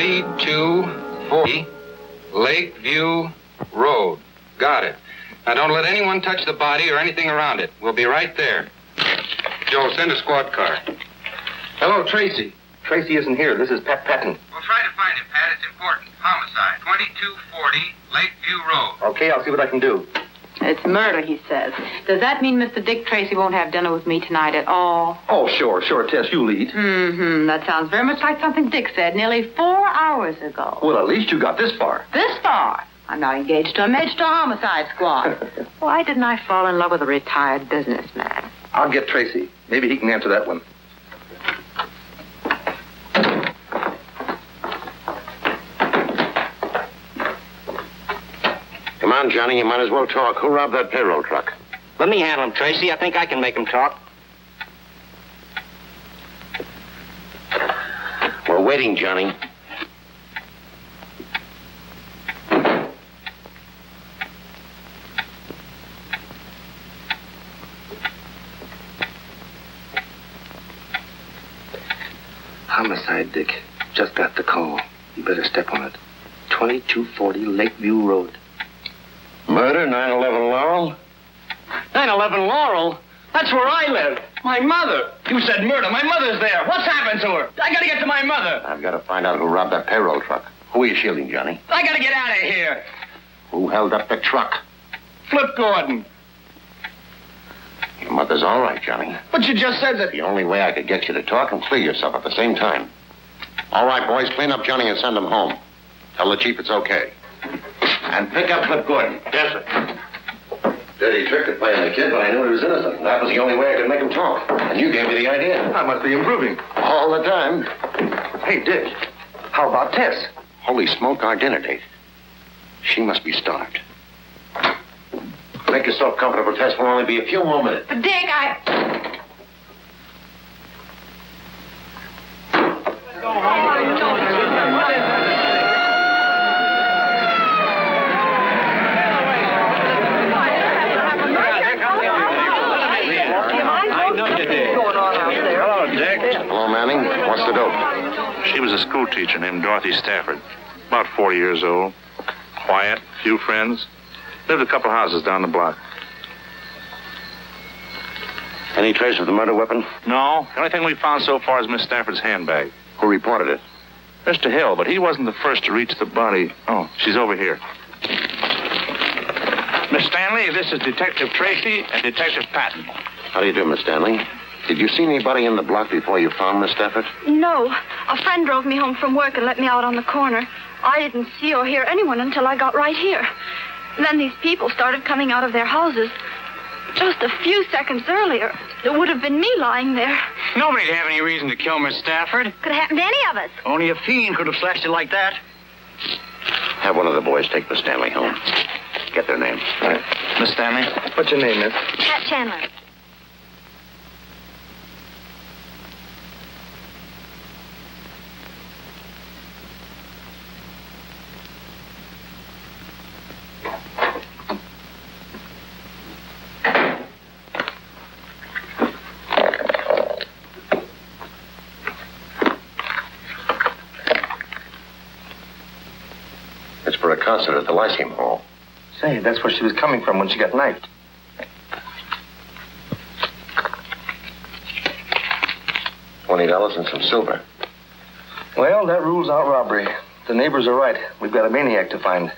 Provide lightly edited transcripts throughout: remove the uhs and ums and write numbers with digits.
2240 Lakeview Road. Got it. Now, don't let anyone touch the body or anything around it. We'll be right there. Joe, send a squad car. Hello, Tracy. Tracy isn't here. This is Pat Patton. We'll try to find him, Pat. It's important. Homicide. 2240 Lakeview Road. Okay, I'll see what I can do. It's murder, he says. Does that mean Mr. Dick Tracy won't have dinner with me tonight at all? Oh, sure, Tess, you lead. That sounds very much like something Dick said nearly 4 hours ago. Well, at least you got this far. This far? I'm now engaged to a Major homicide squad. Why didn't I fall in love with a retired businessman? I'll get Tracy. Maybe he can answer that one. Come on, Johnny, you might as well talk. Who robbed that payroll truck? Let me handle him, Tracy. I think I can make him talk. We're waiting, Johnny. Homicide, Dick. Just got the call. You better step on it. 2240 Lakeview Road. Murder, 911 Laurel? 911 Laurel? That's where I live. My mother. You said murder. My mother's there. What's happened to her? I gotta get to my mother. I've got to find out who robbed that payroll truck. Who are you shielding, Johnny? I gotta get out of here. Who held up the truck? Flip Gordon. Your mother's all right, Johnny. But you just said that. The only way I could get you to talk and clear yourself at the same time. All right, boys, clean up Johnny and send him home. Tell the chief it's okay. And pick up Flip Gordon. Yes, sir. Dirty trick to play on the kid, but I knew he was innocent. That was the only way I could make him talk. And you gave me the idea. I must be improving. All the time. Hey, Dick. How about Tess? Holy smoke, our dinner date. She must be starved. Make yourself comfortable, Tess. Will only be a few more minutes. But Dick, Hello, Dick. Hello, Manning. What's the dope? She was a school teacher named Dorothy Stafford. About 40 years old. Quiet, few friends. Lived a couple houses down the block. Any trace of the murder weapon? No. The only thing we found so far is Miss Stafford's handbag. Who reported it? Mr. Hill, but he wasn't the first to reach the body. Oh, she's over here. Miss Stanley, this is Detective Tracy and Detective Patton. How do you do, Miss Stanley? Did you see anybody in the block before you found Miss Stafford? No. A friend drove me home from work and let me out on the corner. I didn't see or hear anyone until I got right here. Then these people started coming out of their houses. Just a few seconds earlier, it would have been me lying there. Nobody'd have any reason to kill Miss Stafford. Could have happened to any of us. Only a fiend could have slashed it like that. Have one of the boys take Miss Stanley home. Get their name. All right. Miss Stanley? What's your name, miss? Pat Chandler. It's for a concert at the Lyceum Hall. Say, that's where she was coming from when she got knifed. $20 and some silver. Well, that rules out robbery. The neighbors are right. We've got a maniac to find.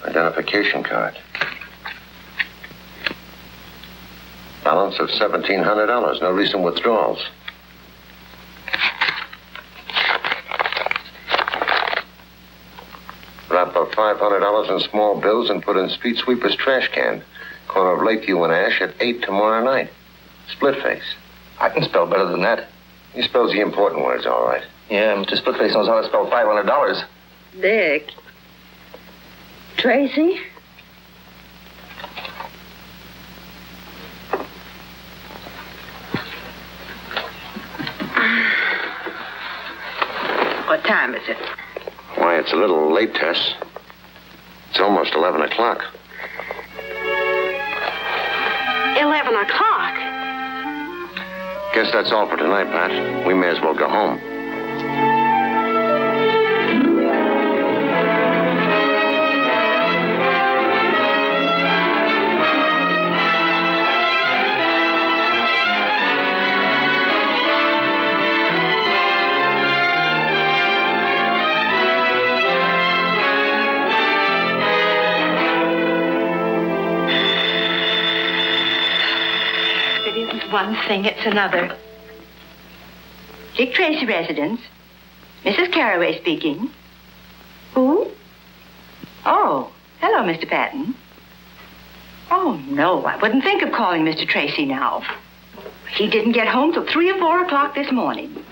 Identification card. Balance of $1,700. No recent withdrawals. Wrap up $500 in small bills and put in street sweeper's trash can. Corner of Lakeview and Ash at 8 tomorrow night. Split face. I can spell better than that. He spells the important words all right. Yeah, Mr. Splitface knows how to spell $500. Dick. Tracy? What time is it? Why, it's a little late, Tess. It's almost 11 o'clock. 11 o'clock. Guess that's all for tonight, Pat. We may as well go home. one thing, it's another. Dick Tracy residence. Mrs. Carraway speaking. Who? Oh, hello, Mr. Patton. Oh, no, I wouldn't think of calling Mr. Tracy now. He didn't get home till 3 or 4 o'clock this morning.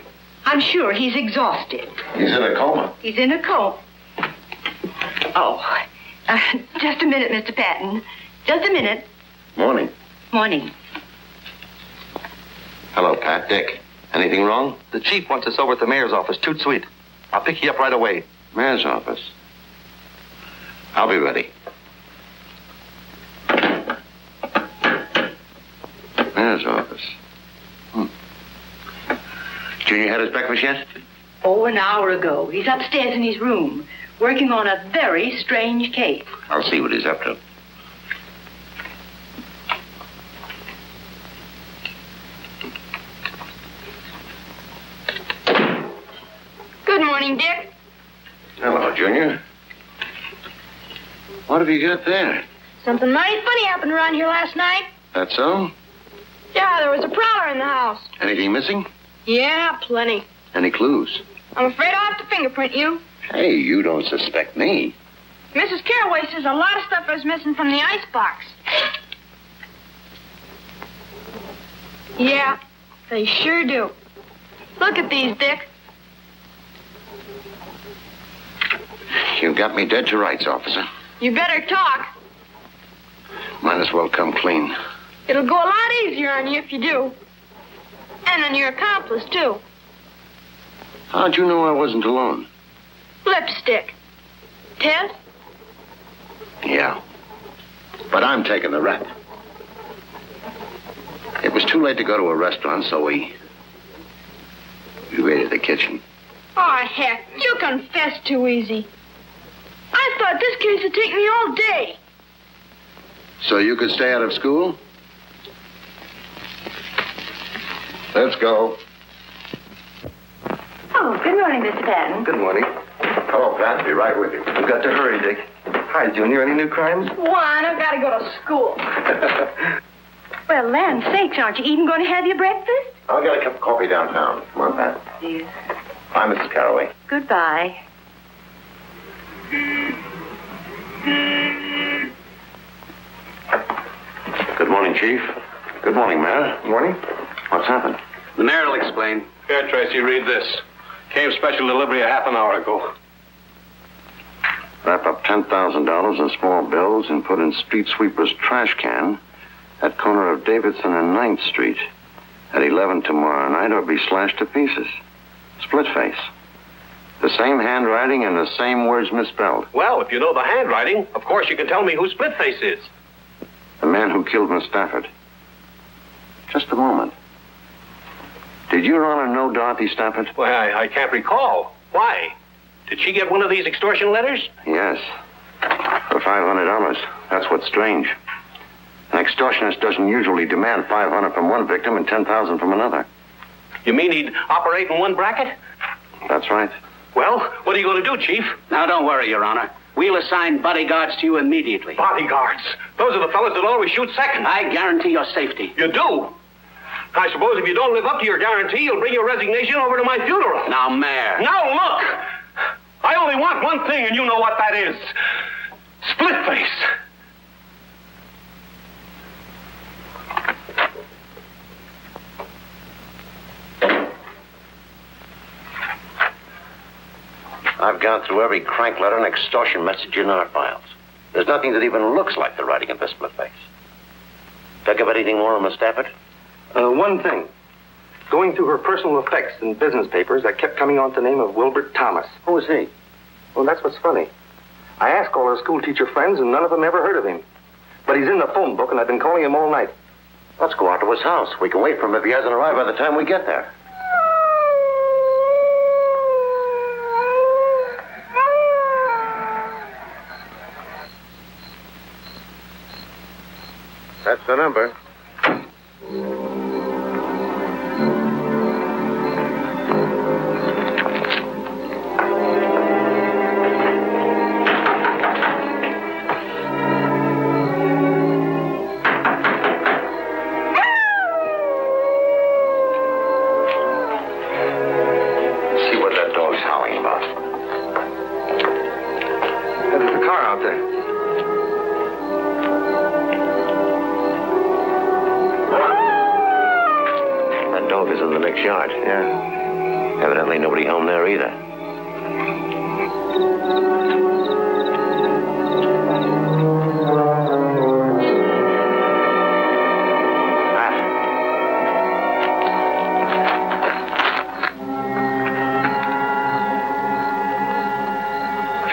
I'm sure he's exhausted. He's in a coma. He's in a coma. Oh, just a minute, Mr. Patton. Just a minute. Morning. Morning. Hello, Pat. Dick. Anything wrong? The chief wants us over at the mayor's office, toot sweet. I'll pick you up right away. Mayor's office. I'll be ready. Mayor's office. Junior had his breakfast yet? Oh, an hour ago. He's upstairs in his room, working on a very strange case. I'll see what he's up to. Good morning, Dick. Hello, Junior. What have you got there? Something mighty funny happened around here last night. That so? Yeah, there was a prowler in the house. Anything missing? Yeah, plenty. Any clues? I'm afraid I'll have to fingerprint you. Hey, you don't suspect me. Mrs. Carraway says a lot of stuff is missing from the icebox. Yeah, they sure do. Look at these, Dick. You got me dead to rights, officer. You better talk. Might as well come clean. It'll go a lot easier on you if you do. And on your accomplice, too. How'd you know I wasn't alone? Lipstick. Tess? Yeah. But I'm taking the rap. It was too late to go to a restaurant, so we raided the kitchen. Oh, heck, you confess too easy. I thought this case would take me all day. So you could stay out of school? Let's go. Oh, good morning, Mr. Patton. Good morning. Hello, Pat. Be right with you. We've got to hurry, Dick. Hi, Junior. Any new crimes? One, I've got to go to school. Well, land sakes, aren't you even going to have your breakfast? I'll get a cup of coffee downtown. Come on, Pat. Yes. Bye, Mrs. Carraway. Goodbye. Good morning, Chief. Good morning, Mayor. Morning. What's happened? The mayor will explain. Here, Tracy, read this. Came special delivery a half an hour ago. Wrap up $10,000 in small bills and put in street sweeper's trash can at corner of Davidson and 9th Street at 11 tomorrow night or be slashed to pieces. Split face. The same handwriting and the same words misspelled. Well, if you know the handwriting, of course you can tell me who Splitface is. The man who killed Miss Stafford. Just a moment. Did Your Honor know Dorothy Stafford? Well, I can't recall. Why? Did she get one of these extortion letters? Yes. For $500. That's what's strange. An extortionist doesn't usually demand $500 from one victim and $10,000 from another. You mean he'd operate in one bracket? That's right. Well, what are you going to do, Chief? Now, don't worry, Your Honor. We'll assign bodyguards to you immediately. Bodyguards. Those are the fellas that always shoot second. I guarantee your safety. You do? I suppose if you don't live up to your guarantee, you'll bring your resignation over to my funeral. Now, Mayor. Now, look! I only want one thing, and you know what that is. Split face. I've gone through every crank letter and extortion message in our files. There's nothing that even looks like the writing of this split face. Pick up anything more on Miss Stafford? One thing. Going through her personal effects and business papers, I kept coming on to the name of Wilbert Thomas. Who is he? Well, that's what's funny. I asked all her school teacher friends, and none of them ever heard of him. But he's in the phone book, and I've been calling him all night. Let's go out to his house. We can wait for him if he hasn't arrived by the time we get there. That's the number. car out there. That dog is in the next yard. Yeah. Evidently nobody home there either.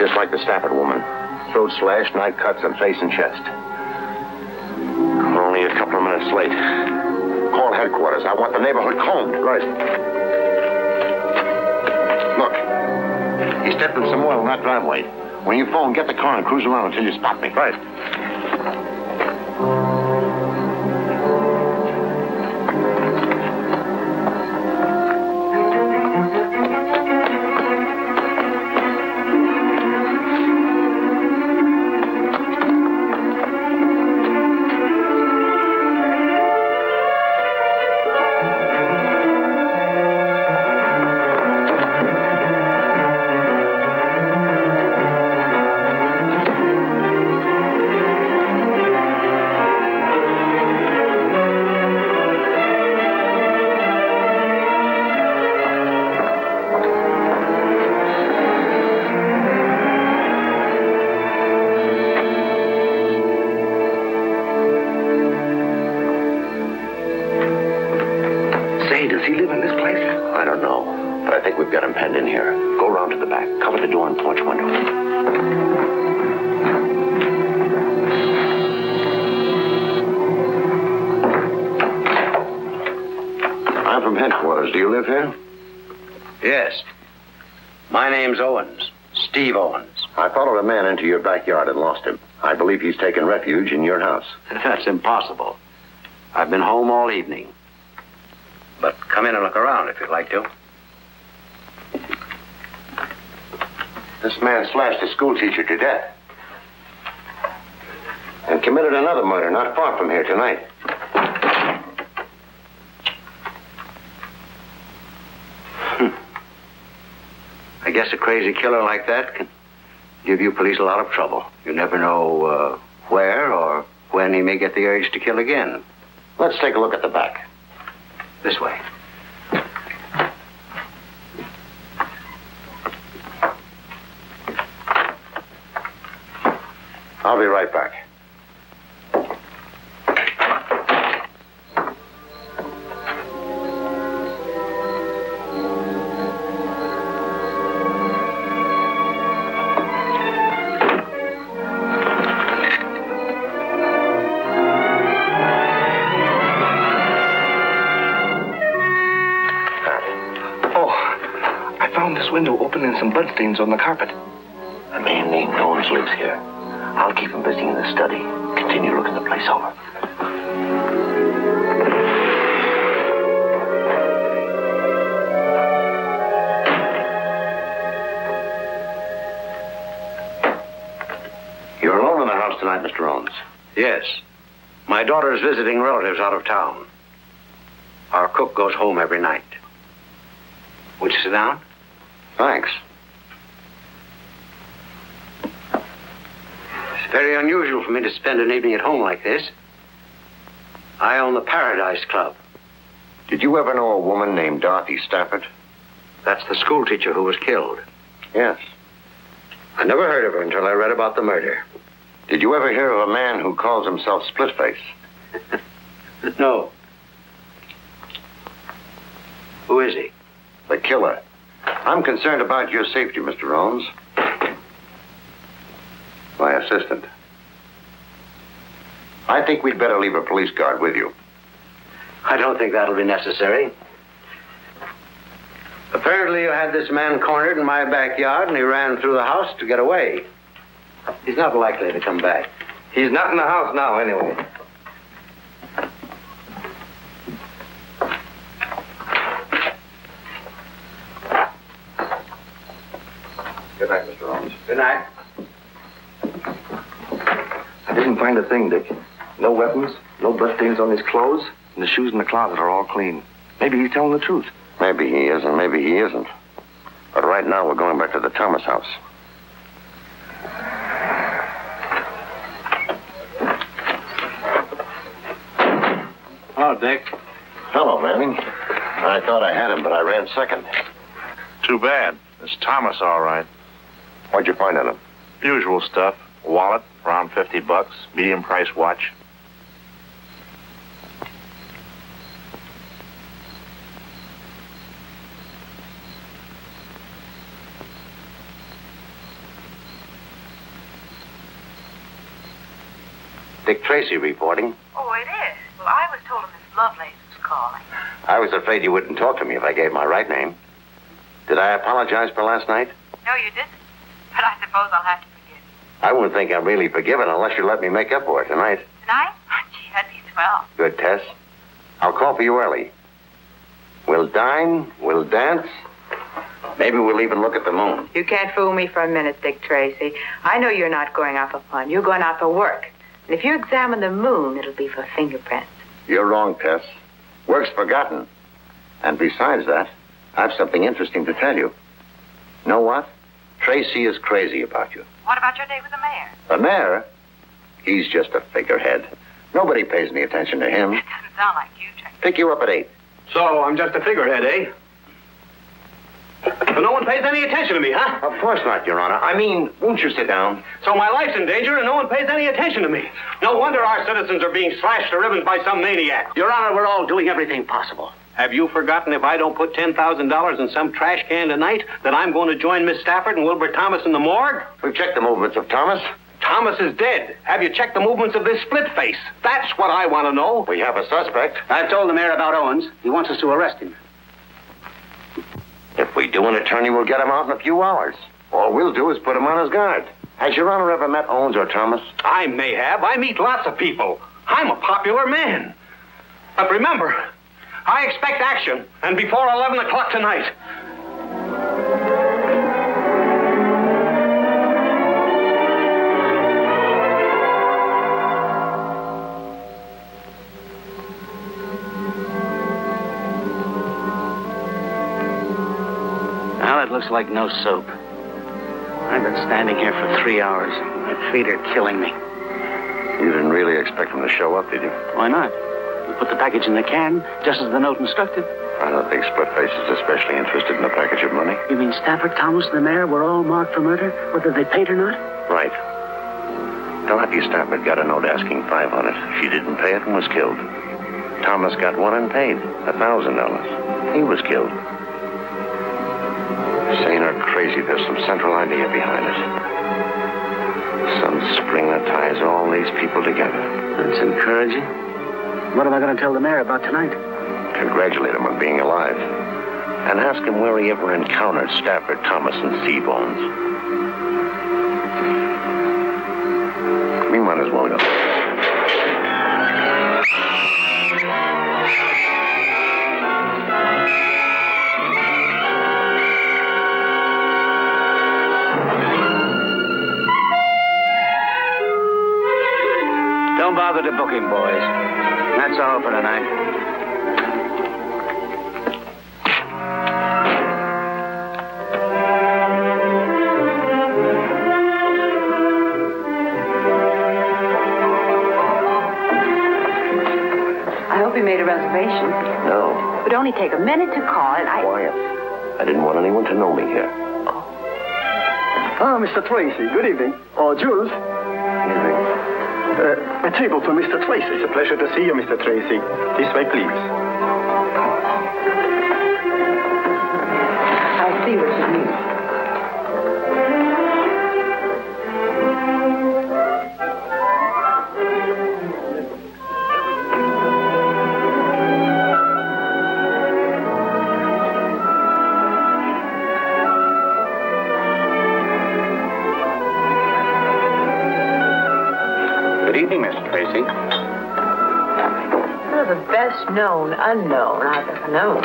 Just like the Stafford woman. Throat slash, knife cuts on face and chest. Only a couple of minutes late. Call headquarters. I want the neighborhood combed. Right. Look. He stepped in some oil in that driveway. When you phone, get the car and cruise around until you spot me. Right. Does he live in this place? I don't know, but I think we've got him penned in here. Go around to the back. Cover the door and porch window. I'm from headquarters. Do you live here? Yes. My name's Owens. Steve Owens. I followed a man into your backyard and lost him. I believe he's taken refuge in your house. That's impossible. I've been home all evening. But come in and look around if you'd like to. This man slashed a schoolteacher to death. And committed another murder not far from here tonight. I guess a crazy killer like that can give you police a lot of trouble. You never know where or when he may get the urge to kill again. Let's take a look at the back. This way. I'll be right back. This window open and some bloodstains on the carpet. A man named Owens lives here. I'll keep him busy in the study. Continue looking the place over. You're alone in the house tonight, Mr. Owens? Yes. My daughter is visiting relatives out of town. Our cook goes home every night. Would you sit down? Thanks. It's very unusual for me to spend an evening at home like this. I own the Paradise Club. Did you ever know a woman named Dorothy Stafford? That's the schoolteacher who was killed. Yes. I never heard of her until I read about the murder. Did you ever hear of a man who calls himself Splitface? No. Who is he? The killer. I'm concerned about your safety, Mr. Owens. My assistant. I think we'd better leave a police guard with you. I don't think that'll be necessary. Apparently you had this man cornered in my backyard and he ran through the house to get away. He's not likely to come back. He's not in the house now, anyway. Good night, Mr. Owens. Good night. I didn't find a thing, Dick. No weapons, no bloodstains on his clothes, and the shoes in the closet are all clean. Maybe he's telling the truth. Maybe he is, and maybe he isn't. But right now, we're going back to the Thomas house. Dick. Hello, Manning. I thought I had him, but I ran second. Too bad. It's Thomas, all right. What'd you find on him? Usual stuff. Wallet, around $50. Medium price watch. Dick Tracy reporting. Oh, it is. Well, I was told Miss Lovelace was calling. I was afraid you wouldn't talk to me if I gave my right name. Did I apologize for last night? No, you didn't. But I suppose I'll have to forgive you. I wouldn't think I'm really forgiven unless you let me make up for it tonight. Tonight? Oh, gee, that'd be swell. Good, Tess. I'll call for you early. We'll dine, we'll dance. Maybe we'll even look at the moon. You can't fool me for a minute, Dick Tracy. I know you're not going out for fun. You're going out for work. And if you examine the moon, it'll be for fingerprints. You're wrong, Tess. Work's forgotten. And besides that, I've something interesting to tell you. Know what? Tracy is crazy about you. What about your date with the mayor? The mayor? He's just a figurehead. Nobody pays any attention to him. It doesn't sound like you, Tracy. Pick you up at 8. So I'm just a figurehead, eh? So no one pays any attention to me, huh? Of course not, Your Honor. I mean, won't you sit down? So my life's in danger and no one pays any attention to me. No wonder our citizens are being slashed to ribbons by some maniac. Your Honor, we're all doing everything possible. Have you forgotten if I don't put $10,000 in some trash can tonight that I'm going to join Miss Stafford and Wilbur Thomas in the morgue? We've checked the movements of Thomas. Thomas is dead. Have you checked the movements of this split face? That's what I want to know. We have a suspect. I've told the mayor about Owens. He wants us to arrest him. If we do, an attorney will get him out in a few hours. All we'll do is put him on his guard. Has Your Honor ever met Owens or Thomas? I may have. I meet lots of people. I'm a popular man. But remember, I expect action, and before 11 o'clock tonight. Well, it looks like no soap. I've been standing here for 3 hours. My feet are killing me. You didn't really expect him to show up, did you? Why not? We put the package in the can, just as the note instructed. I don't think Split-Face is especially interested in a package of money. You mean Stafford, Thomas, and the mayor were all marked for murder, whether they paid or not? Right. Dorothy Stafford got a note asking $500. She didn't pay it and was killed. Thomas got one and paid $1,000. He was killed. Sane or crazy, there's some central idea behind it. Some spring that ties all these people together. That's encouraging. What am I going to tell the mayor about tonight? Congratulate him on being alive. And ask him where he ever encountered Stafford, Thomas, and Seabones. We might as well go. Don't bother to book him, boys. That's all for tonight. I hope you made a reservation. No. It would only take a minute to call, and Quiet. I didn't want anyone to know me here. Ah, Mr. Tracy. Good evening. Oh, Jules. Evening. A table for Mr. Tracy. It's a pleasure to see you, Mr. Tracy. This way, please. I'll see what you need. Good evening, Mr. Tracy. You're the best known unknown I've ever known.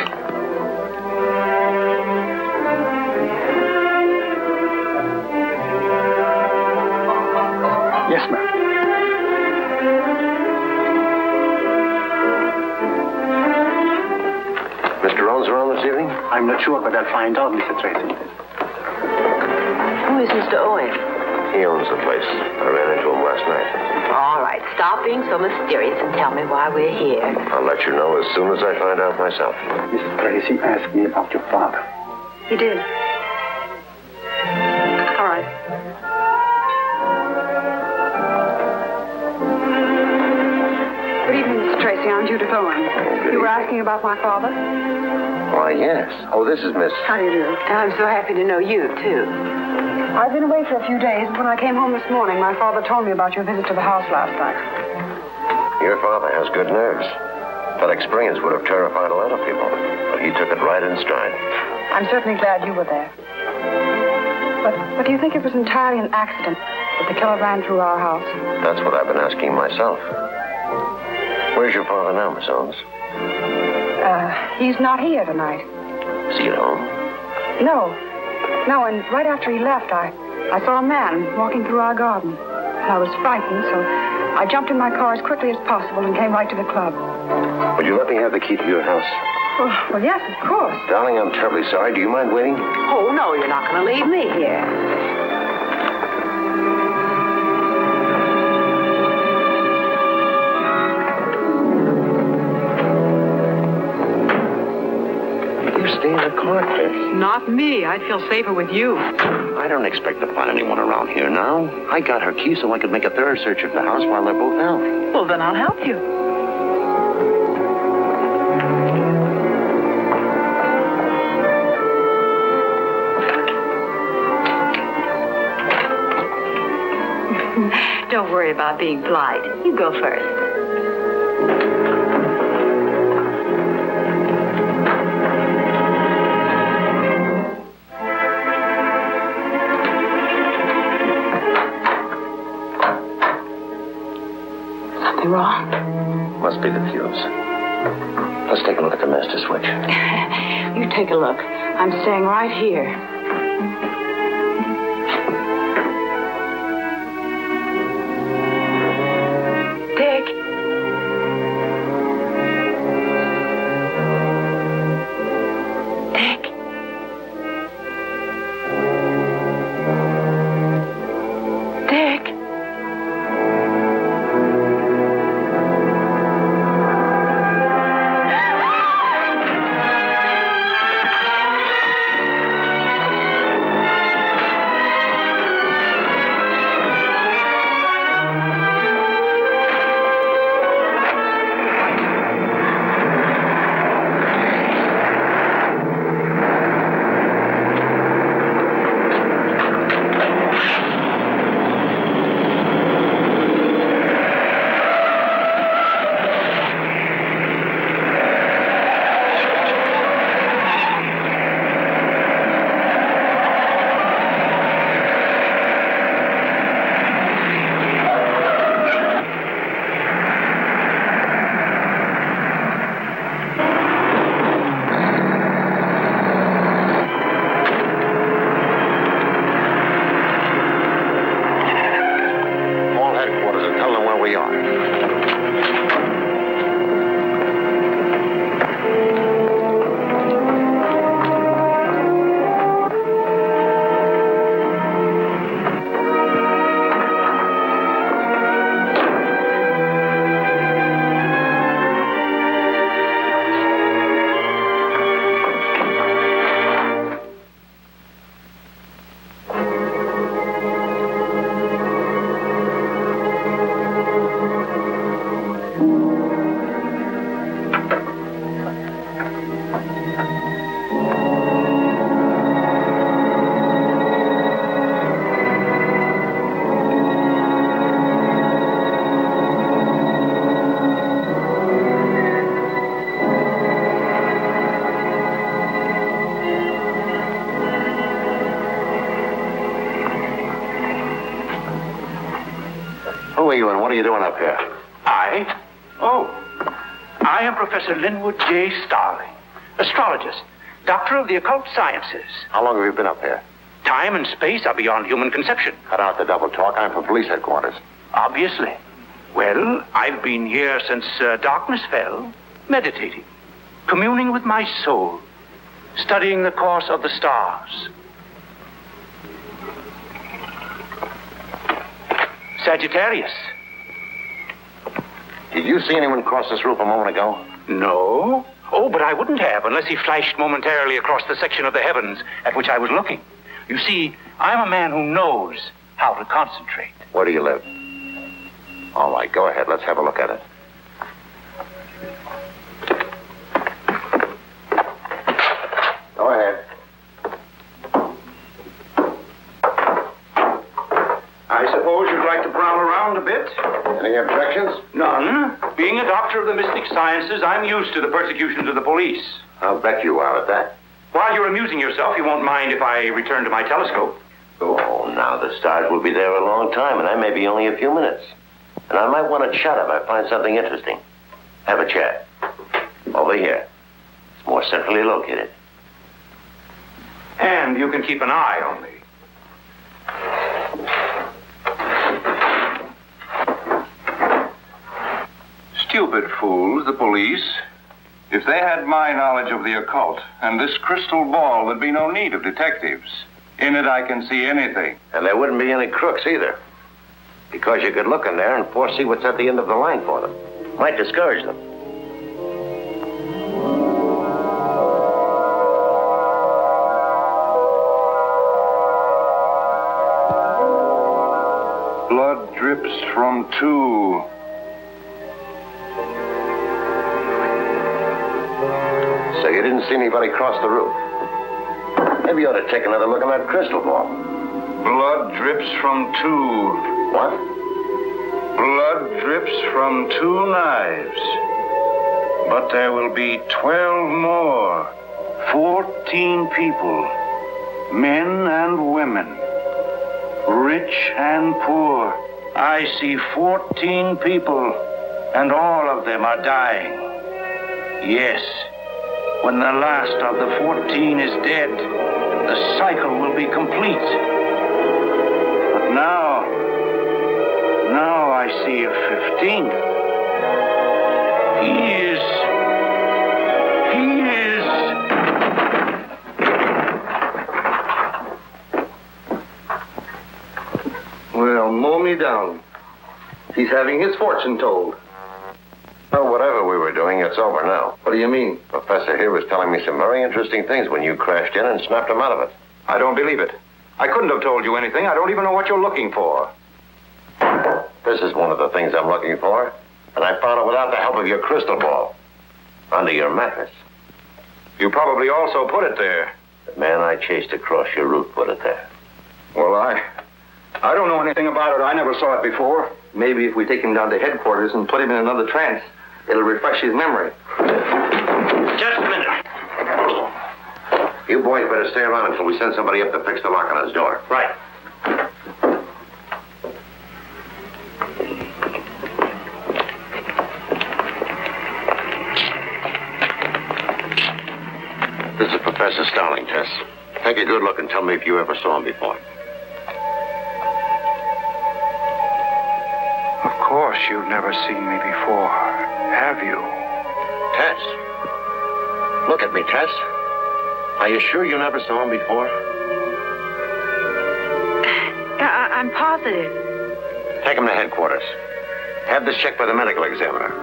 Yes, ma'am. Mr. Owens around this evening? I'm not sure, but I'll find out, Mr. Tracy. Who is Mr. Owen? He owns the place. I ran into him last night. All right, stop being so mysterious and tell me why we're here. I'll let you know as soon as I find out myself. Mrs. Tracy asked me about your father. He did. All right. Good evening, Mr. Tracy. I'm Judith Owen. You were asking about my father? Why, yes. Oh, this is Miss... How do you do? I'm so happy to know you, too. I've been away for a few days, and when I came home this morning, my father told me about your visit to the house last night. Your father has good nerves. That experience would have terrified a lot of people, but he took it right in stride. I'm certainly glad you were there. But do you think it was entirely an accident that the killer ran through our house? That's what I've been asking myself. Where's your father now, Miss Owens? He's not here tonight. Is he at home? No, and right after he left, I saw a man walking through our garden. I was frightened, so I jumped in my car as quickly as possible and came right to the club. Would you let me have the key to your house? Well, yes, of course. Darling, I'm terribly sorry. Do you mind waiting? Oh, no, you're not going to leave me here. Stay in the car, Tracy. Not me. I'd feel safer with you. I don't expect to find anyone around here now. I got her key so I could make a thorough search of the house while they're both out. Well, then I'll help you. Don't worry about being polite. You go first. Wrong? Must be the fuse. Let's take a look at the master switch. You take a look. I'm staying right here. Dick. Dick. Dick. Who are you and what are you doing up here? I? Oh, I am Professor Linwood J. Starling, astrologist, doctor of the occult sciences. How long have you been up here? Time and space are beyond human conception. Cut out the double talk. I'm from police headquarters. Obviously. Well, I've been here since darkness fell, meditating, communing with my soul, studying the course of the stars. Sagittarius. Did you see anyone cross this roof a moment ago? No. Oh, but I wouldn't have unless he flashed momentarily across the section of the heavens at which I was looking. You see, I'm a man who knows how to concentrate. Where do you live? All right, go ahead. Let's have a look at it. Go ahead. I suppose you'd like to prowl around a bit? Any objections? None. Being a doctor of the mystic sciences, I'm used to the persecutions of the police. I'll bet you are at that. While you're amusing yourself, you won't mind if I return to my telescope. Oh, now the stars will be there a long time, and I may be only a few minutes. And I might want to chat if I find something interesting. Have a chat. Over here. It's more centrally located. And you can keep an eye on me. Stupid fools, the police. If they had my knowledge of the occult and this crystal ball, there'd be no need of detectives. In it, I can see anything. And there wouldn't be any crooks either. Because you could look in there and foresee what's at the end of the line for them. Might discourage them. Blood drips from two. So you didn't see anybody cross the roof. Maybe you ought to take another look at that crystal ball. Blood drips from two. What? Blood drips from two knives. But there will be 12 more. 14 people. Men and women. Rich and poor. I see 14 people, and all of them are dying. Yes. When the last of the 14 is dead, the cycle will be complete. But now I see a 15. He is. Well, mow me down. He's having his fortune told. Well, whatever we were doing, it's over now. What do you mean? Professor here was telling me some very interesting things when you crashed in and snapped him out of it. I don't believe it. I couldn't have told you anything. I don't even know what you're looking for. This is one of the things I'm looking for. And I found it without the help of your crystal ball. Under your mattress. You probably also put it there. The man I chased across your route put it there. Well, I don't know anything about it. I never saw it before. Maybe if we take him down to headquarters and put him in another trance, it'll refresh his memory. Just a minute. You boys better stay around until we send somebody up to fix the lock on his door. Right. This is Professor Starling, Tess. Take a good look and tell me if you ever saw him before. Of course you've never seen me before, have you? Tess. Look at me, Tess. Are you sure you never saw him before? I'm positive. Take him to headquarters. Have this checked by the medical examiner.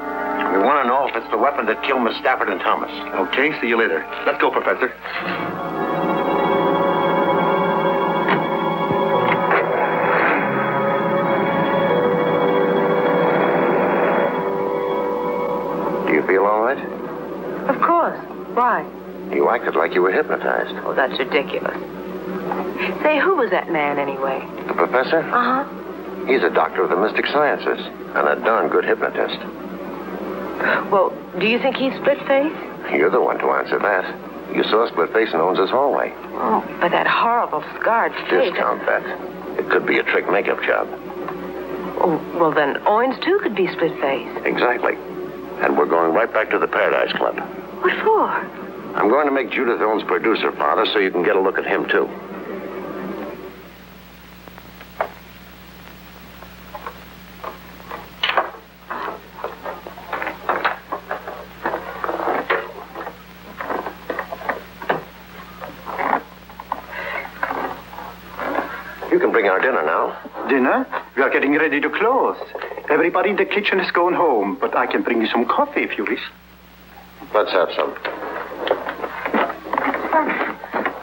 We want to know if it's the weapon that killed Miss Stafford and Thomas. Okay, see you later. Let's go, Professor. Do you feel all right? Of course. Why? You acted like you were hypnotized. Oh, that's ridiculous. Say, who was that man anyway? The professor? Uh-huh. He's a doctor of the mystic sciences and a darn good hypnotist. Well, do you think he's split-faced? You're the one to answer that. You saw Split-Face in Owens' hallway. Oh, but that horrible scarred face. Discount that. It could be a trick makeup job. Oh, well, then Owens, too, could be split-faced. Exactly. And we're going right back to the Paradise Club. What for? I'm going to make Judith Owens producer, Father, so you can get a look at him, too. having our dinner now. Dinner? We are getting ready to close. Everybody in the kitchen is going home, but I can bring you some coffee if you wish. Let's have some.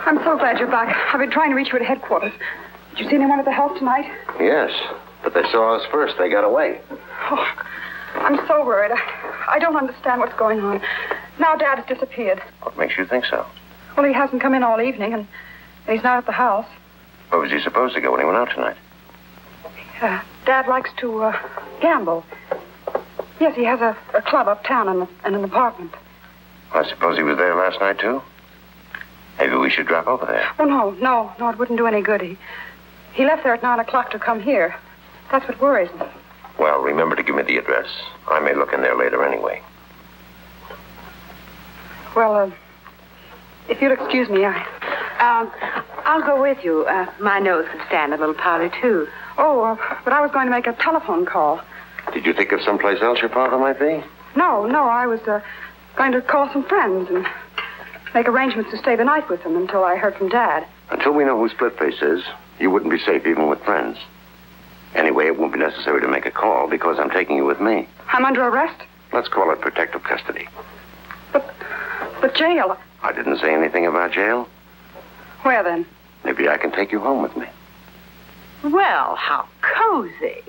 I'm so glad you're back. I've been trying to reach you at headquarters. Did you see anyone at the house tonight? Yes, but they saw us first. They got away. Oh, I'm so worried. I don't understand what's going on. Now Dad has disappeared. What makes you think so? Well, he hasn't come in all evening, and he's not at the house. Where was he supposed to go when he went out tonight? Dad likes to gamble. Yes, he has a club uptown and an apartment. I suppose he was there last night, too? Maybe we should drop over there. Oh, no, it wouldn't do any good. He left there at 9 o'clock to come here. That's what worries me. Well, remember to give me the address. I may look in there later anyway. Well, if you'll excuse me, I'll go with you. My nose could stand a little powder, too. Oh, but I was going to make a telephone call. Did you think of someplace else your father might be? No, I was going to call some friends and make arrangements to stay the night with them until I heard from Dad. Until we know who Splitface is, you wouldn't be safe even with friends. Anyway, it won't be necessary to make a call because I'm taking you with me. I'm under arrest? Let's call it protective custody. But jail? I didn't say anything about jail. Where then? Maybe I can take you home with me. Well, how cozy.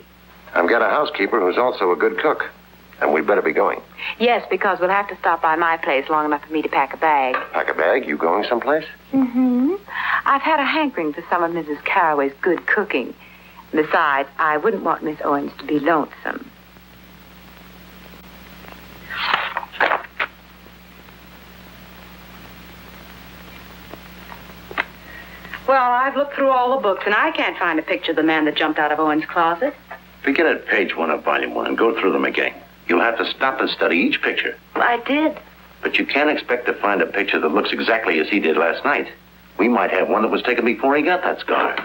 I've got a housekeeper who's also a good cook. And we'd better be going. Yes, because we'll have to stop by my place long enough for me to pack a bag. Pack a bag? You going someplace? Mm-hmm. I've had a hankering for some of Mrs. Carraway's good cooking. Besides, I wouldn't want Miss Owens to be lonesome. Well, I've looked through all the books, and I can't find a picture of the man that jumped out of Owens' closet. Begin at page 1 of volume 1 and go through them again. You'll have to stop and study each picture. Well, I did. But you can't expect to find a picture that looks exactly as he did last night. We might have one that was taken before he got that scar.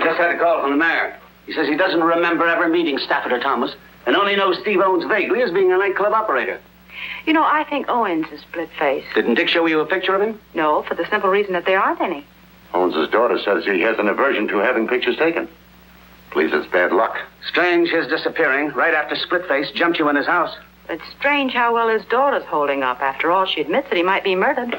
Just had a call from the mayor. He says he doesn't remember ever meeting Stafford or Thomas and only knows Steve Owens vaguely as being a nightclub operator. You know, I think Owens is split-faced. Didn't Dick show you a picture of him? No, for the simple reason that there aren't any. Owens' daughter says he has an aversion to having pictures taken. Believes it's bad luck. Strange his disappearing right after Splitface jumped you in his house. It's strange how well his daughter's holding up. After all, she admits that he might be murdered.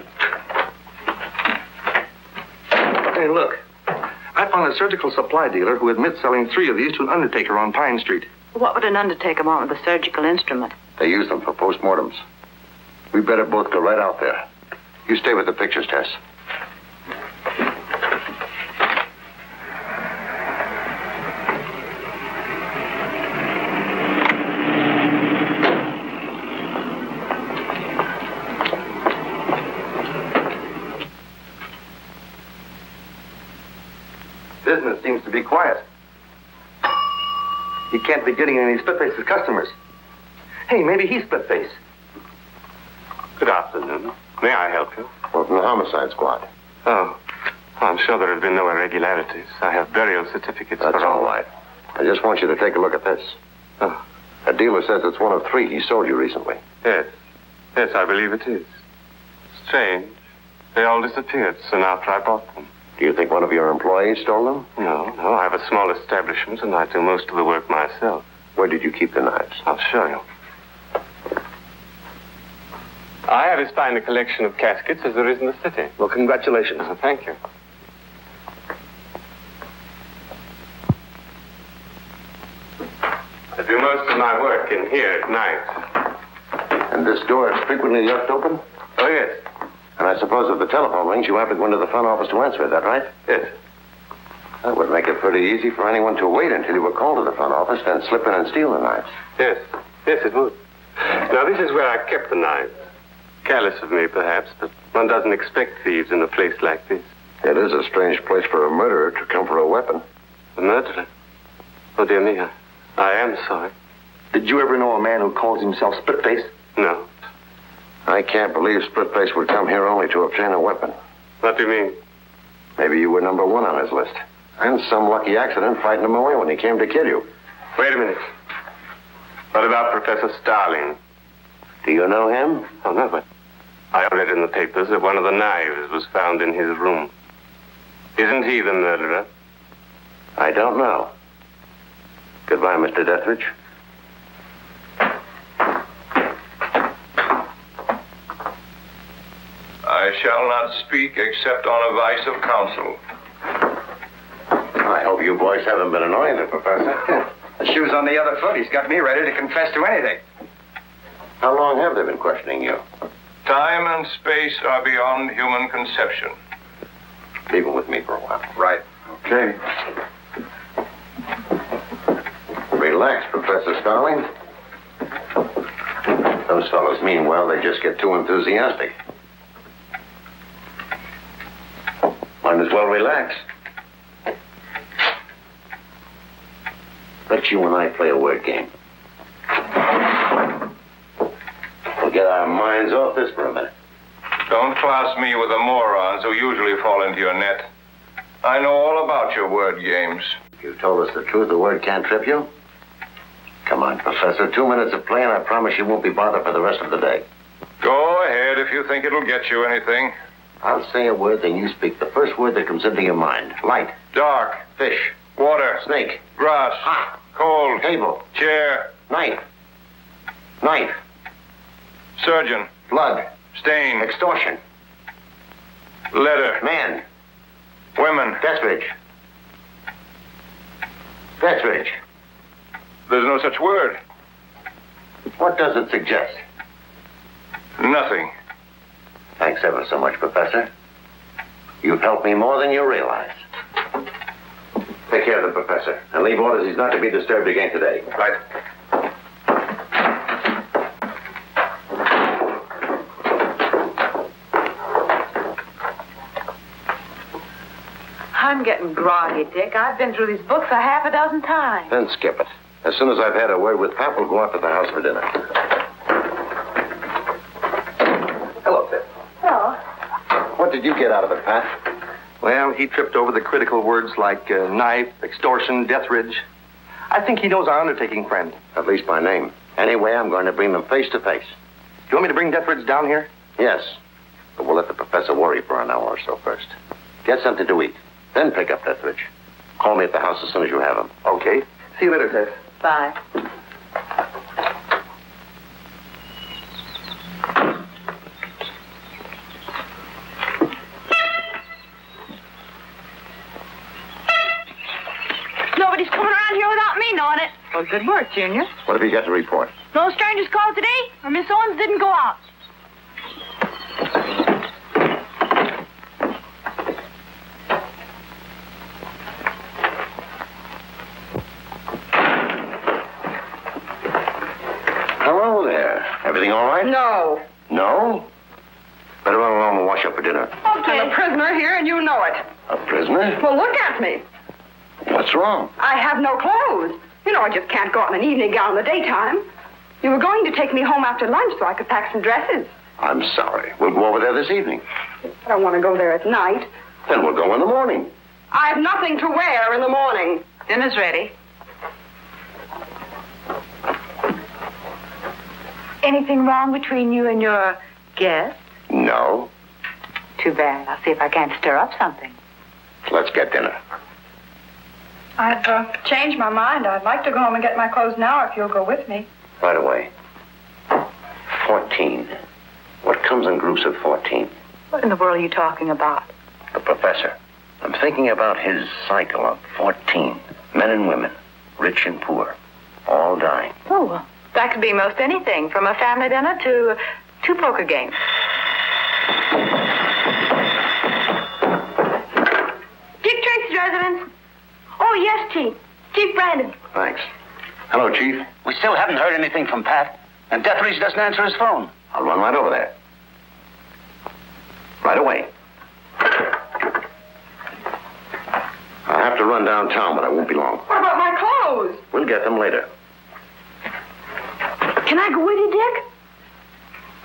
Hey, look. I found a surgical supply dealer who admits selling 3 of these to an undertaker on Pine Street. What would an undertaker want with a surgical instrument? They use them for postmortems. We better both go right out there. You stay with the pictures, Tess. Business seems to be quiet. He can't be getting any Splitface's customers. Hey, maybe he's Splitface. Good afternoon. May I help you? We're from the homicide squad. Oh, I'm sure there have been no irregularities. I have burial certificates That's for all right. I just want you to take a look at this. Oh. A dealer says it's one of 3 he sold you recently. Yes. Yes, I believe it is. Strange. They all disappeared soon after I bought them. Do you think one of your employees stole them? No. I have a small establishment and I do most of the work myself. Where did you keep the knives? I'll show you. I have as fine a collection of caskets as there is in the city. Well, congratulations. Thank you. I do most of my work in here at night. And this door is frequently left open? Oh, yes. And I suppose if the telephone rings, you have to go into the front office to answer it, that right? Yes. That would make it pretty easy for anyone to wait until you were called to the front office, then slip in and steal the knives. Yes. Yes, it would. Now, this is where I kept the knives. Careless of me, perhaps, but one doesn't expect thieves in a place like this. It is a strange place for a murderer to come for a weapon. A murderer? Oh, dear me, I am sorry. Did you ever know a man who calls himself Splitface? No. I can't believe Splitface would come here only to obtain a weapon. What do you mean? Maybe you were number 1 on his list. And some lucky accident frightened him away when he came to kill you. Wait a minute. What about Professor Starling? Do you know him? Oh, no, but I read in the papers that one of the knives was found in his room. Isn't he the murderer? I don't know. Goodbye, Mr. Dethridge. I shall not speak except on advice of counsel. I hope you boys haven't been annoying the professor. The shoe's on the other foot. He's got me ready to confess to anything. How long have they been questioning you? Time and space are beyond human conception. Leave it with me for a while. Right. Okay. Relax, Professor Starling. Those fellows mean well. They just get too enthusiastic. Might as well relax. Let you and I play a word game. We'll get our minds off this for a minute. Don't class me with the morons who usually fall into your net. I know all about your word games. If you told us the truth, the word can't trip you? Come on, Professor. 2 minutes of play, and I promise you won't be bothered for the rest of the day. Go ahead if you think it'll get you anything. I'll say a word, then you speak the first word that comes into your mind. Light. Dark. Fish. Water. Snake. Grass. Hot. Cold. Table. Chair. Knife. Knife. Surgeon. Blood. Stain. Extortion. Letter. Man. Women. Dethridge. Dethridge. There's no such word. What does it suggest? Nothing. Thanks ever so much, Professor. You've helped me more than you realize. Take care of the Professor, and leave orders he's not to be disturbed again today. Right. I'm getting groggy, Dick. I've been through these books a half a dozen times. Then skip it. As soon as I've had a word with Pat, we'll go out to the house for dinner. Hello, Pip. Hello. What did you get out of it, Pat? Well, he tripped over the critical words like knife, extortion, Dethridge. I think he knows our undertaking friend. At least by name. Anyway, I'm going to bring them face to face. Do you want me to bring Dethridge down here? Yes. But we'll let the professor worry for an hour or so first. Get something to eat. Then pick up Dethridge. Call me at the house as soon as you have him. Okay. See you later, Tess. Bye. Nobody's coming around here without me knowing it. Well, good work, Junior. What have you got to report? No strangers called today, or Miss Owens didn't go out. Hello there. Everything all right? No. No? Better run along and wash up for dinner. Okay. I'm a prisoner here, and you know it. A prisoner? Well, look at me. What's wrong? I have no clothes. You know, I just can't go out in an evening gown in the daytime. You were going to take me home after lunch so I could pack some dresses. I'm sorry. We'll go over there this evening. I don't want to go there at night. Then we'll go in the morning. I have nothing to wear in the morning. Dinner's ready. Anything wrong between you and your guest? No. Too bad. I'll see if I can't stir up something. Let's get dinner. I've changed my mind. I'd like to go home and get my clothes now if you'll go with me. Right away. 14. What comes in groups of 14? What in the world are you talking about? The professor. I'm thinking about his cycle of 14. Men and women, rich and poor, all dying. Oh, well, that could be most anything, from a family dinner to 2 poker games. Dick Tracy's residence. Oh, yes, Chief. Chief Brandon. Thanks. Hello, Chief. We still haven't heard anything from Pat, and Dethridge doesn't answer his phone. I'll run right over there. Right away. I'll have to run downtown, but I won't be long. What about my clothes? We'll get them later. Can I go with you, Dick?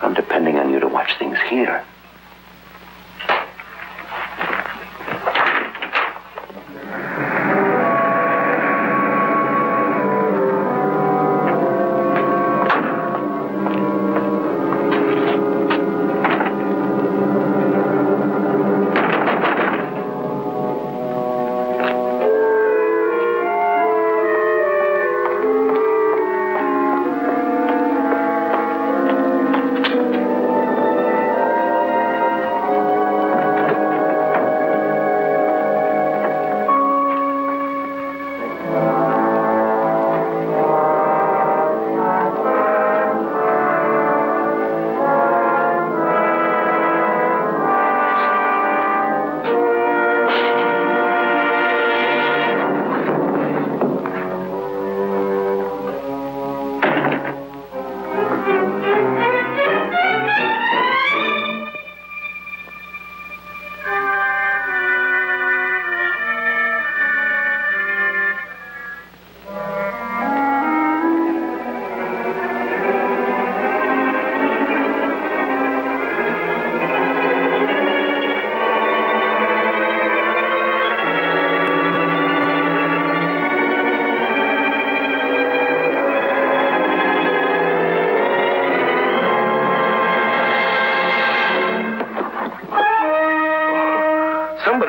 I'm depending on you to watch things here.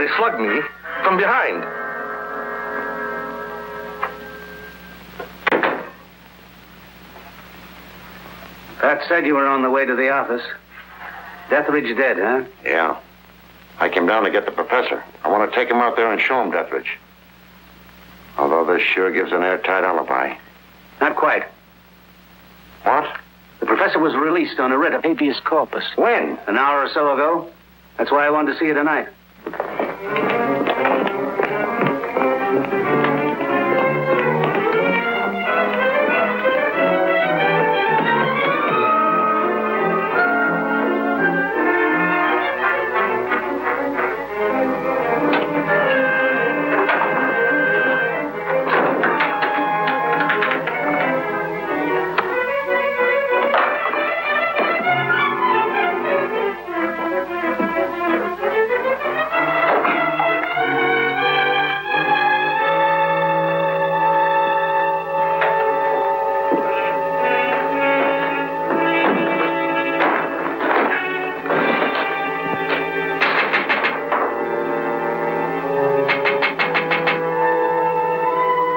Somebody slugged me from behind. Pat said you were on the way to the office. Deathridge dead, huh? Yeah. I came down to get the professor. I want to take him out there and show him Deathridge. Although this sure gives an airtight alibi. Not quite. What? The professor was released on a writ of habeas corpus. When? An hour or so ago. That's why I wanted to see you tonight.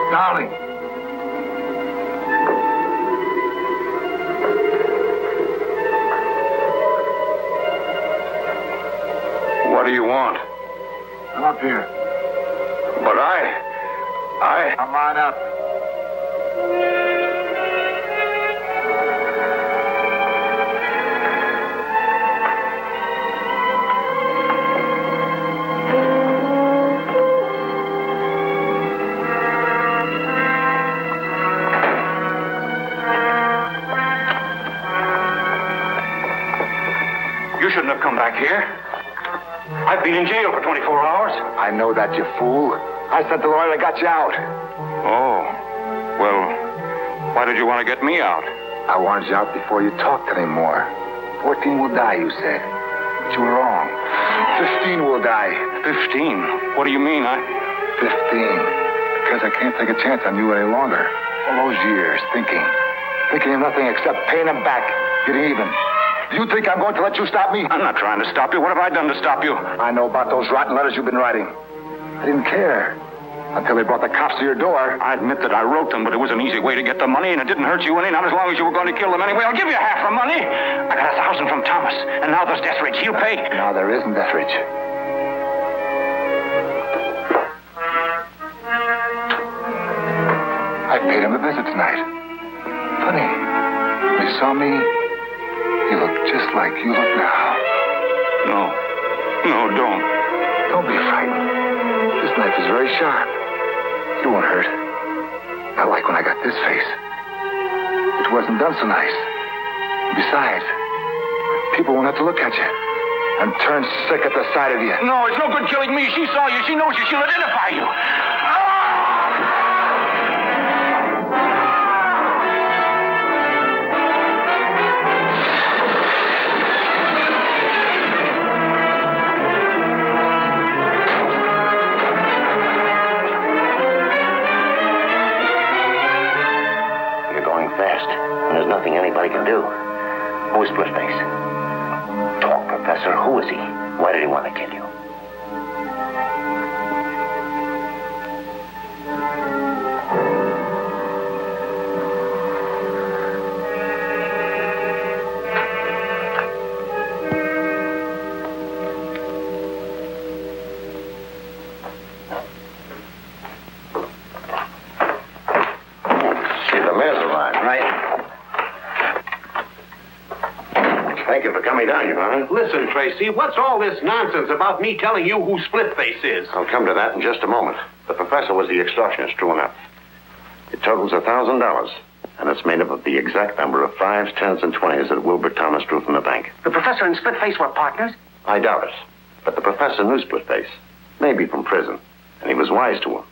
Darling. What do you want? Come up here. But Come on up. You shouldn't have come back here. I've been in jail for 24 hours. I know that, you fool. I sent the lawyer that got you out. Oh. Well, why did you want to get me out? I wanted you out before you talked anymore. 14 will die, you said. But you were wrong. 15 will die. 15? What do you mean? 15. Because I can't take a chance on you any longer. All those years thinking of nothing except paying them back, getting even. Do you think I'm going to let you stop me? I'm not trying to stop you. What have I done to stop you? I know about those rotten letters you've been writing. I didn't care until they brought the cops to your door. I admit that I wrote them, but it was an easy way to get the money, and it didn't hurt you any, not as long as you were going to kill them anyway. I'll give you half the money. I got 1,000 from Thomas, and now there's Deathridge. He'll pay. No, there isn't Deathridge. I paid him a visit tonight. Funny. When he saw me, he looked just like you look now. No, don't. Don't be frightened. This knife is very sharp. It won't hurt. Not like when I got this face. It wasn't done so nice. Besides, people won't have to look at you and turn sick at the sight of you. No, it's no good killing me. She saw you. She knows you. She'll identify you. Fast, and there's nothing anybody can do. Who is Splitface? Talk, Professor. Who is he? Why did he want to kill you? Thank you for coming down, Your Honor. Listen, Tracy, what's all this nonsense about me telling you who Splitface is? I'll come to that in just a moment. The professor was the extortionist, true enough. It totals $1,000, and it's made up of the exact number of 5s, 10s, and 20s that Wilbur Thomas drew from the bank. The professor and Splitface were partners? I doubt it. But the professor knew Splitface, maybe from prison, and he was wise to him.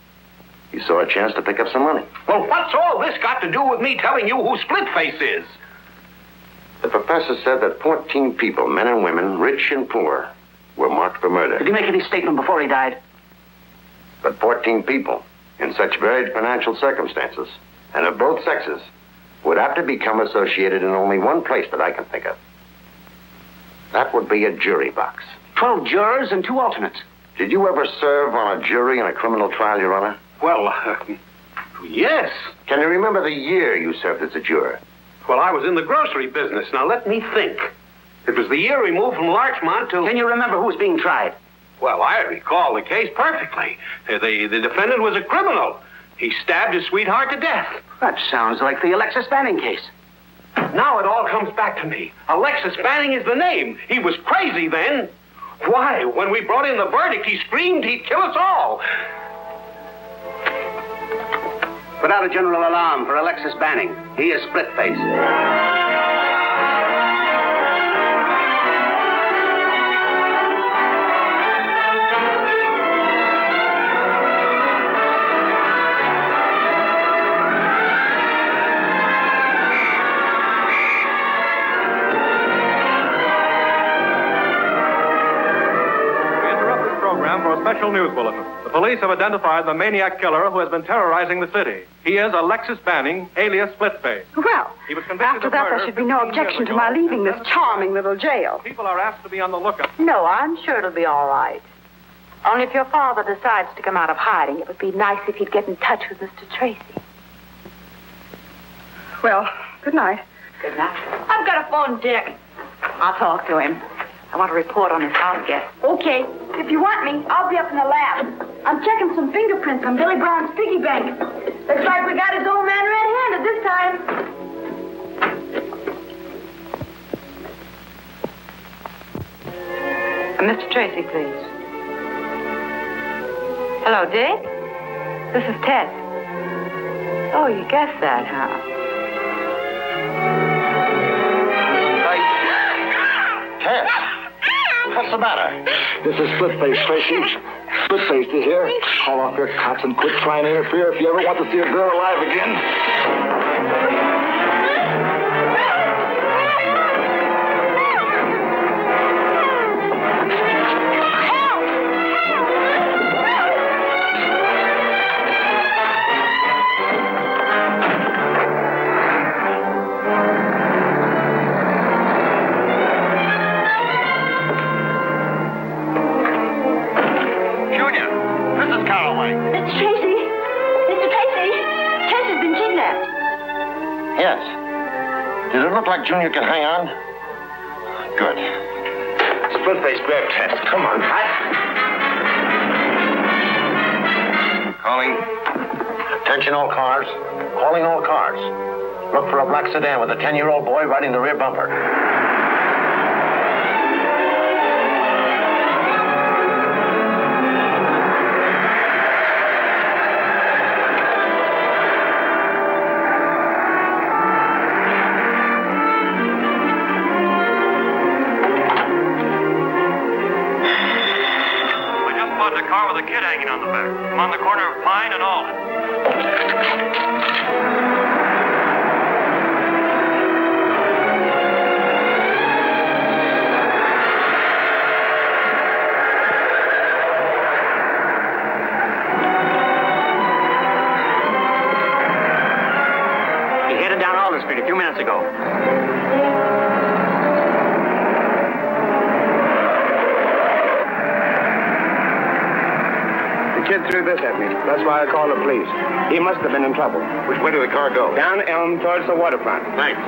He saw a chance to pick up some money. Well, what's all this got to do with me telling you who Splitface is? The professor said that 14 people, men and women, rich and poor, were marked for murder. Did he make any statement before he died? But 14 people, in such varied financial circumstances, and of both sexes, would have to become associated in only one place that I can think of. That would be a jury box. 12 jurors and 2 alternates. Did you ever serve on a jury in a criminal trial, Your Honor? Well, yes. Can you remember the year you served as a juror? Well, I was in the grocery business. Now, let me think. It was the year we moved from Larchmont to... Can you remember who was being tried? Well, I recall the case perfectly. The defendant was a criminal. He stabbed his sweetheart to death. That sounds like the Alexis Banning case. Now it all comes back to me. Alexis Banning is the name. He was crazy then. Why, when we brought in the verdict, he screamed he'd kill us all. Put out a general alarm for Alexis Banning. He is split-faced. Special news bulletin. The police have identified the maniac killer who has been terrorizing the city. He is Alexis Banning, alias Splitface. Well, He was convicted after of that, murder there should be no 15 years objection to ago. my leaving this charming little jail. People are asked to be on the lookout. No, I'm sure it'll be all right. Only if your father decides to come out of hiding, it would be nice if he'd get in touch with Mr. Tracy. Well, good night. Good night. I've got a phone, Dick. I'll talk to him. I want to report on his house guest. Okay. If you want me, I'll be up in the lab. I'm checking some fingerprints on Billy Brown's piggy bank. Looks like we got his old man red-handed this time. Mr. Tracy, please. Hello, Dick? This is Ted. Oh, you guessed that, huh? Ted! What's the matter? This is Splitface, Tracy. Splitface is here. Call off your cops and quit trying to interfere if you ever want to see a girl alive again. It's Tracy. Mr. Tracy. Tess has been kidnapped. Yes. Did it look like Junior could hang on? Good. Splitface, grab Tess. Come on. Calling. Attention all cars. Calling all cars. Look for a black sedan with a 10-year-old boy riding the rear bumper. A car with a kid hanging on the back. I'm on the corner of Pine and Alden. He headed down Alden Street a few minutes ago. The kid threw this at me. That's why I called the police. He must have been in trouble. Which way did the car go? Down Elm towards the waterfront. Thanks.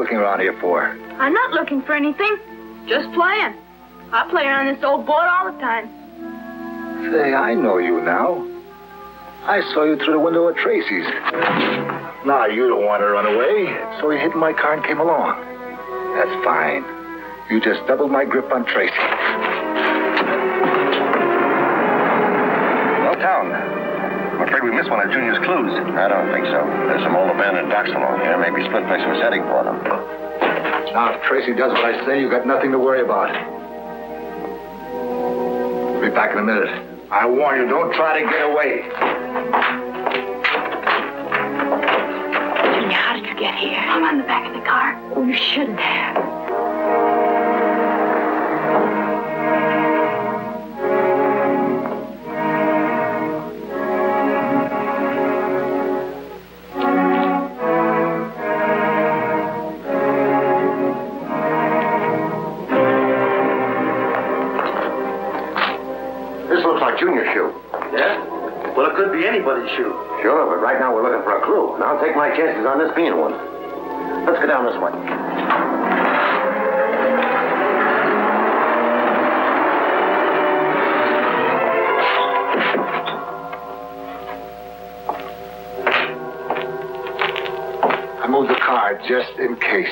looking around here for? I'm not looking for anything. Just playing. I play around this old boat all the time. Say, I know you now. I saw you through the window at Tracy's. Now, you don't want to run away, so you hid in my car and came along. That's fine. You just doubled my grip on Tracy. No town. I'm afraid we missed one of Junior's clues. I don't think so. There's some old abandoned docks along here. Maybe Splitface was heading for them. Now, if Tracy does what I say, you've got nothing to worry about. I'll be back in a minute. I warn you, don't try to get away. Junior, how did you get here? I'm on the back of the car. Oh, you shouldn't have. This looks like Junior's shoe. Yeah? Well, it could be anybody's shoe. Sure, but right now we're looking for a clue. And I'll take my chances on this being one. Let's go down this way. I moved the car just in case.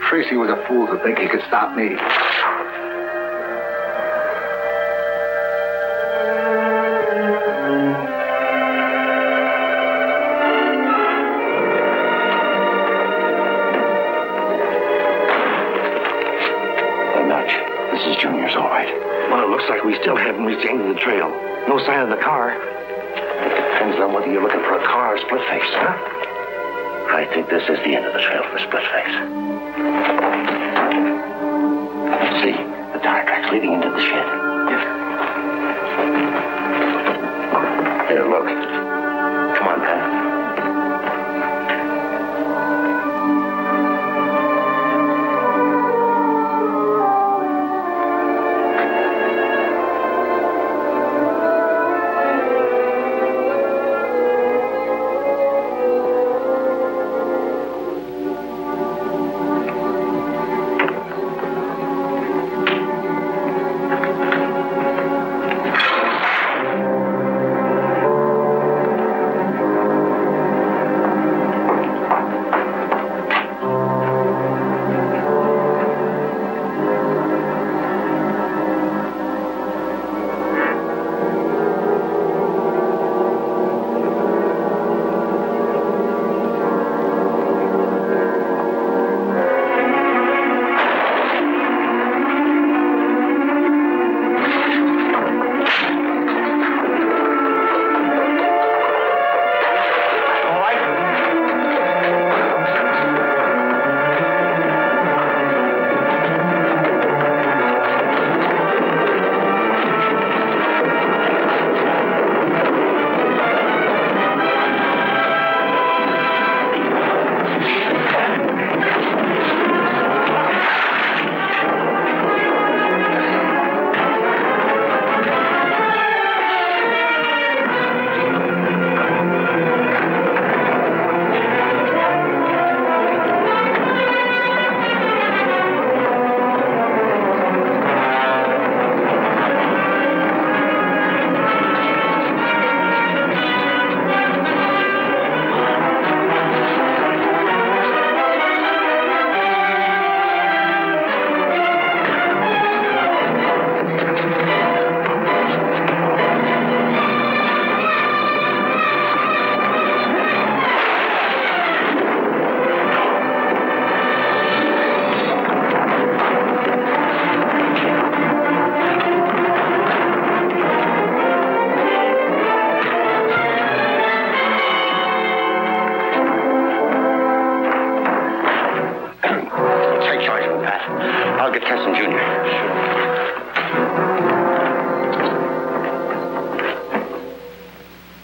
Tracy was a fool to think he could stop me. This is Junior's, all right. Well, it looks like we still haven't reached the end of the trail. No sign of the car. Depends on whether you're looking for a car or Splitface, huh? I think this is the end of the trail for Splitface. See, the tire tracks leading into the shed. Here, look. Come on, Pat.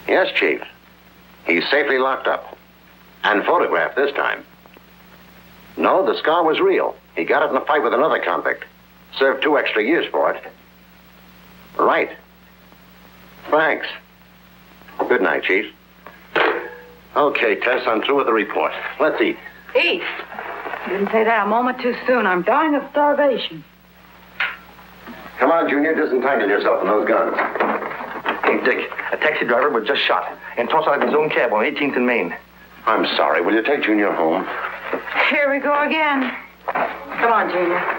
Yes, Chief. He's safely locked up. And photographed this time. No, the scar was real. He got it in a fight with another convict. Served 2 extra years for it. Right. Thanks. Good night, Chief. Okay, Tess, I'm through with the report. Let's eat. Eat. Didn't say that a moment too soon. I'm dying of starvation. Come on, Junior, disentangle yourself from those guns. Hey, Dick, a taxi driver was just shot and tossed out of his own cab on 18th and Main. I'm sorry. Will you take Junior home? Here we go again. Come on, Junior.